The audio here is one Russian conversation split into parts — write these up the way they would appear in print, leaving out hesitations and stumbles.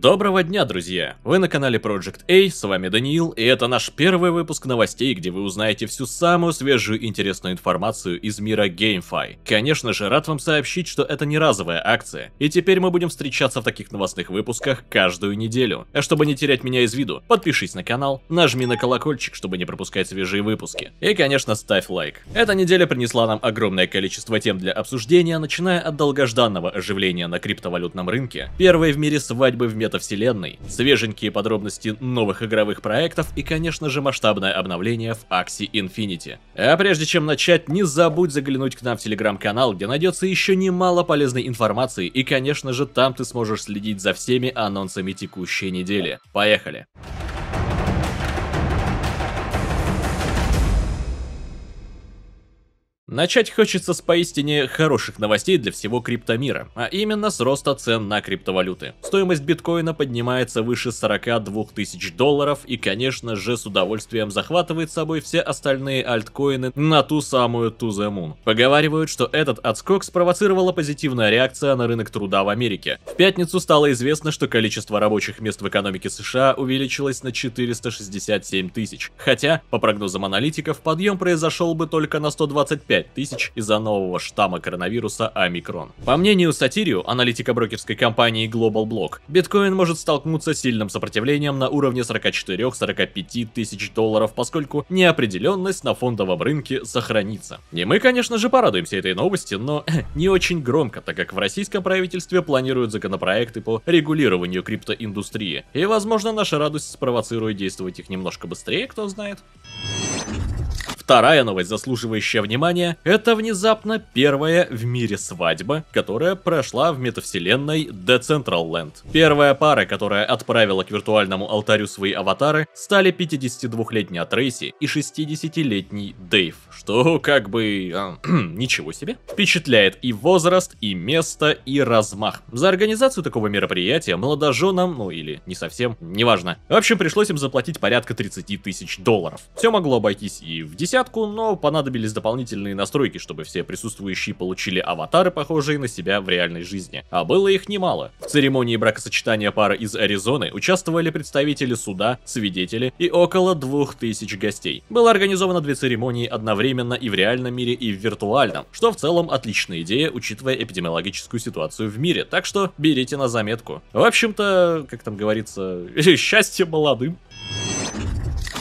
Доброго дня, друзья! Вы на канале Project A, с вами Даниил, и это наш первый выпуск новостей, где вы узнаете всю самую свежую и интересную информацию из мира GameFi. Конечно же, рад вам сообщить, что это не разовая акция, и теперь мы будем встречаться в таких новостных выпусках каждую неделю. А чтобы не терять меня из виду, подпишись на канал, нажми на колокольчик, чтобы не пропускать свежие выпуски. И, конечно, ставь лайк. Эта неделя принесла нам огромное количество тем для обсуждения, начиная от долгожданного оживления на криптовалютном рынке, первой в мире свадьбы в метавселенной, свеженькие подробности новых игровых проектов и, конечно же, масштабное обновление в Axie Infinity. А прежде чем начать, не забудь заглянуть к нам в телеграм-канал, где найдется еще немало полезной информации, и, конечно же, там ты сможешь следить за всеми анонсами текущей недели. Поехали! Начать хочется с поистине хороших новостей для всего криптомира, а именно с роста цен на криптовалюты. Стоимость биткоина поднимается выше 42 тысяч долларов и, конечно же, с удовольствием захватывает с собой все остальные альткоины на ту самую To The Moon. Поговаривают, что этот отскок спровоцировала позитивная реакция на рынок труда в Америке. В пятницу стало известно, что количество рабочих мест в экономике США увеличилось на 467 тысяч, хотя, по прогнозам аналитиков, подъем произошел бы только на 125 тысяч из-за нового штамма коронавируса Омикрон. По мнению Сатирио, аналитика брокерской компании Global Block, биткоин может столкнуться с сильным сопротивлением на уровне 44-45 тысяч долларов, поскольку неопределенность на фондовом рынке сохранится. И мы, конечно же, порадуемся этой новости, но не очень громко, так как в российском правительстве планируют законопроекты по регулированию криптоиндустрии. И, возможно, наша радость спровоцирует действовать их немножко быстрее, кто знает. Вторая новость, заслуживающая внимания, это внезапно первая в мире свадьба, которая прошла в метавселенной Decentraland. Первая пара, которая отправила к виртуальному алтарю свои аватары, стали 52-летняя Трейси и 60-летний Дэйв, что как бы... ничего себе. Впечатляет и возраст, и место, и размах. За организацию такого мероприятия молодоженам, ну или не совсем, неважно. В общем, пришлось им заплатить порядка 30 тысяч долларов. Все могло обойтись и в десятку, но понадобились дополнительные настройки, чтобы все присутствующие получили аватары, похожие на себя в реальной жизни. А было их немало. В церемонии бракосочетания пары из Аризоны участвовали представители суда, свидетели и около 2000 гостей. Было организовано 2 церемонии одновременно и в реальном мире, и в виртуальном, что в целом отличная идея, учитывая эпидемиологическую ситуацию в мире, так что берите на заметку. В общем-то, как там говорится, счастье молодым.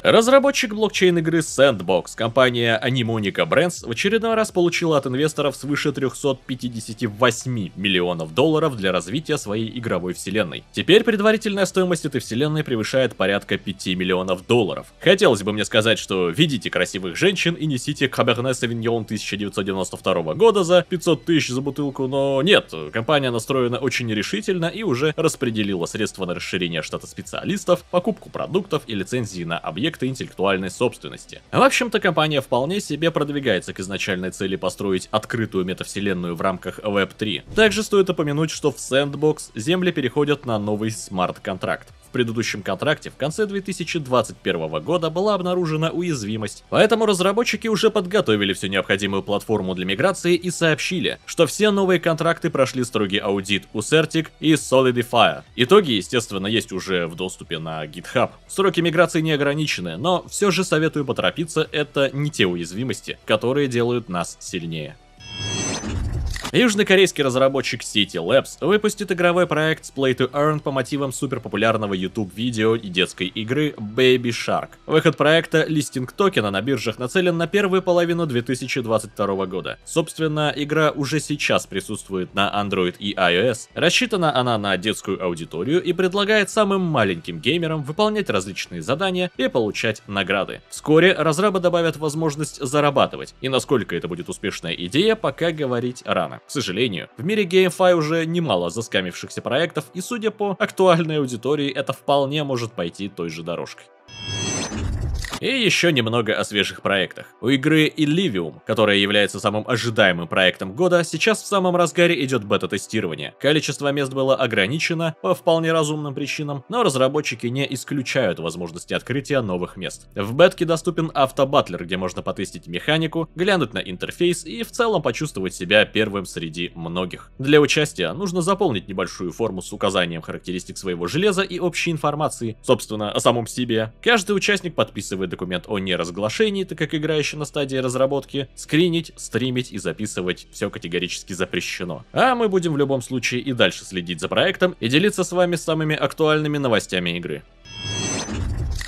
Разработчик блокчейн-игры Sandbox, компания Animonica Brands, в очередной раз получила от инвесторов свыше 358 миллионов долларов для развития своей игровой вселенной. Теперь предварительная стоимость этой вселенной превышает порядка 5 миллионов долларов. Хотелось бы мне сказать, что видите красивых женщин и несите Cabernet Sauvignon 1992 года за 500 тысяч за бутылку, но нет, компания настроена очень решительно и уже распределила средства на расширение штата специалистов, покупку продуктов и лицензии на объекты интеллектуальной собственности. В общем-то, компания вполне себе продвигается к изначальной цели построить открытую метавселенную в рамках Web 3. Также стоит упомянуть, что в Sandbox земли переходят на новый смарт-контракт. В предыдущем контракте в конце 2021 года была обнаружена уязвимость, поэтому разработчики уже подготовили всю необходимую платформу для миграции и сообщили, что все новые контракты прошли строгий аудит у Certic и Solidify. Итоги, естественно, есть уже в доступе на GitHub. Сроки миграции не ограничены, но все же советую поторопиться, это не те уязвимости, которые делают нас сильнее. Южнокорейский разработчик City Labs выпустит игровой проект с Play to Earn по мотивам суперпопулярного YouTube-видео и детской игры Baby Shark. Выход проекта листинг токена на биржах нацелен на первую половину 2022 года. Собственно, игра уже сейчас присутствует на Android и iOS. Рассчитана она на детскую аудиторию и предлагает самым маленьким геймерам выполнять различные задания и получать награды. Вскоре разрабы добавят возможность зарабатывать, и насколько это будет успешная идея, пока говорить рано. К сожалению, в мире GameFi уже немало заскамившихся проектов, и судя по актуальной аудитории, это вполне может пойти той же дорожкой. И еще немного о свежих проектах. У игры Illivium, которая является самым ожидаемым проектом года, сейчас в самом разгаре идет бета-тестирование. Количество мест было ограничено по вполне разумным причинам, но разработчики не исключают возможности открытия новых мест. В бетке доступен автобатлер, где можно потестить механику, глянуть на интерфейс и в целом почувствовать себя первым среди многих. Для участия нужно заполнить небольшую форму с указанием характеристик своего железа и общей информации, собственно, о самом себе. Каждый участник подписывает документ о неразглашении, так как игра еще на стадии разработки. Скринить, стримить и записывать все категорически запрещено. А мы будем в любом случае и дальше следить за проектом и делиться с вами самыми актуальными новостями игры.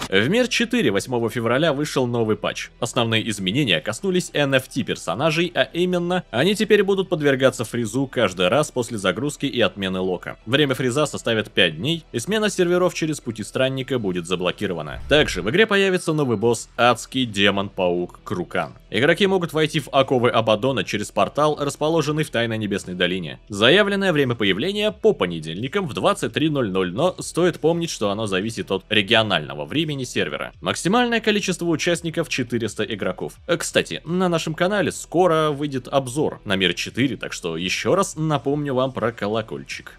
В Мир 4 8 февраля вышел новый патч. Основные изменения коснулись NFT персонажей, а именно, они теперь будут подвергаться фризу каждый раз после загрузки и отмены лока. Время фриза составит 5 дней, и смена серверов через пути странника будет заблокирована. Также в игре появится новый босс Адский Демон-паук Крукан. Игроки могут войти в оковы Абаддона через портал, расположенный в Тайной Небесной долине. Заявленное время появления по понедельникам в 23:00, но стоит помнить, что оно зависит от регионального времени сервера. Максимальное количество участников 400 игроков. Кстати, на нашем канале скоро выйдет обзор на Мир 4, так что еще раз напомню вам про колокольчик.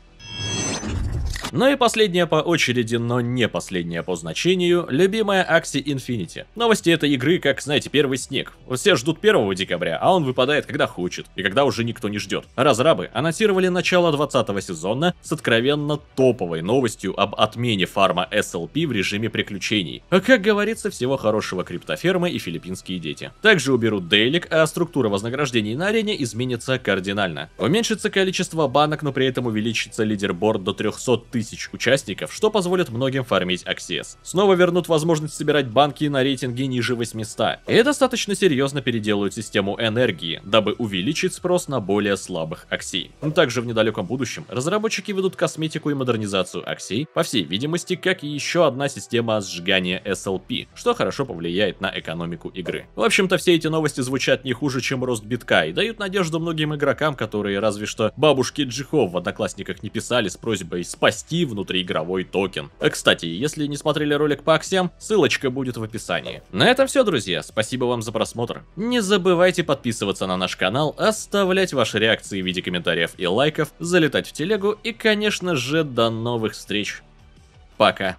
Ну и последняя по очереди, но не последняя по значению, любимая Axie Infinity. Новости этой игры, как, знаете, первый снег. Все ждут 1 декабря, а он выпадает когда хочет, и когда уже никто не ждет. Разрабы анонсировали начало 20-го сезона с откровенно топовой новостью об отмене фарма SLP в режиме приключений. А как говорится, всего хорошего криптофермы и филиппинские дети. Также уберут дейлик, а структура вознаграждений на арене изменится кардинально. Уменьшится количество банок, но при этом увеличится лидерборд до 300 000 участников, что позволит многим фармить Аксиес. Снова вернут возможность собирать банки на рейтинге ниже 800. И достаточно серьезно переделают систему энергии, дабы увеличить спрос на более слабых Аксий. Также в недалеком будущем разработчики ведут косметику и модернизацию Аксий, по всей видимости, как и еще одна система сжигания SLP, что хорошо повлияет на экономику игры. В общем-то, все эти новости звучат не хуже, чем рост битка, и дают надежду многим игрокам, которые разве что бабушки Джихов в Одноклассниках не писали с просьбой спасти внутриигровой токен. Кстати, если не смотрели ролик по Аксиям, ссылочка будет в описании. На этом все, друзья. Спасибо вам за просмотр. Не забывайте подписываться на наш канал, оставлять ваши реакции в виде комментариев и лайков, залетать в телегу и, конечно же, до новых встреч. Пока.